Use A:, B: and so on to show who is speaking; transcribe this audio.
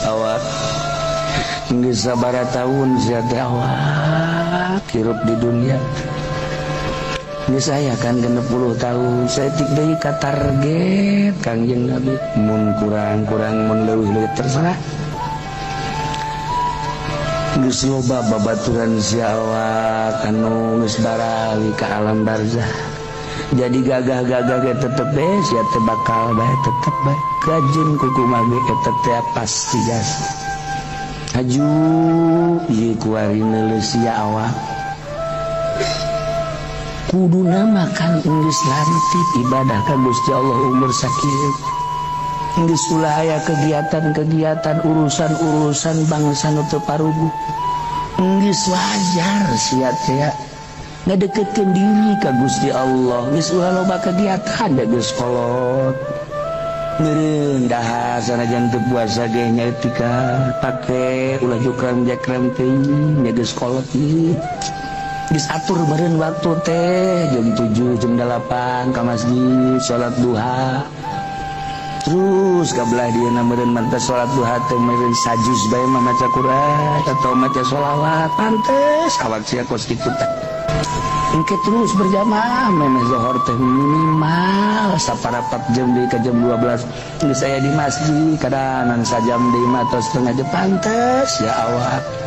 A: awak geus sabaraha taun sia teh awak hirup di dunia. Geus saya kan 60 tahun, saya tik deui ka target Kangjeng Nabi. Mun kurang mun leuwih terserah. Geus loba babaturan si awak anu geus barawi ka alam barzah. Jadi gagah-gagah ge tetep bae sia teh bakal bae tetep bae. Gajin kuku mah ge eta teh pasti gas. Haju ieu kuarina leus sia awak. Kuduna makan geus lantip ibadah ka Gusti Allah umur sakieu. Geus ulah aya kegiatan-kegiatan urusan-urusan bangsa nu teu paruguh. Geus wajar sia teh ngadeukeutkeun diri ka Gusti Allah. Geus ulah loba kegiatan da geus kolot. Meureun dahar sanajan teu puasa ge nyaeutika pake ulah jukrem-jekrem teuing nya geus kolot ieu. Geus atur meureun waktu teh jam 7 jam 8 ka masjid salat duha. Terus kabelah dieuna meureun mantep salat duha teh meureun sajuz bae mah maca Quran atau maca sholawat pantes awak sia kos kitu teh. Engke terus berjamaah memeh zuhur teh minimal saparapat jam deui ka jam 12 geus aya di masjid kadanan sajam deui mah tos setengah jam pantes ya awak.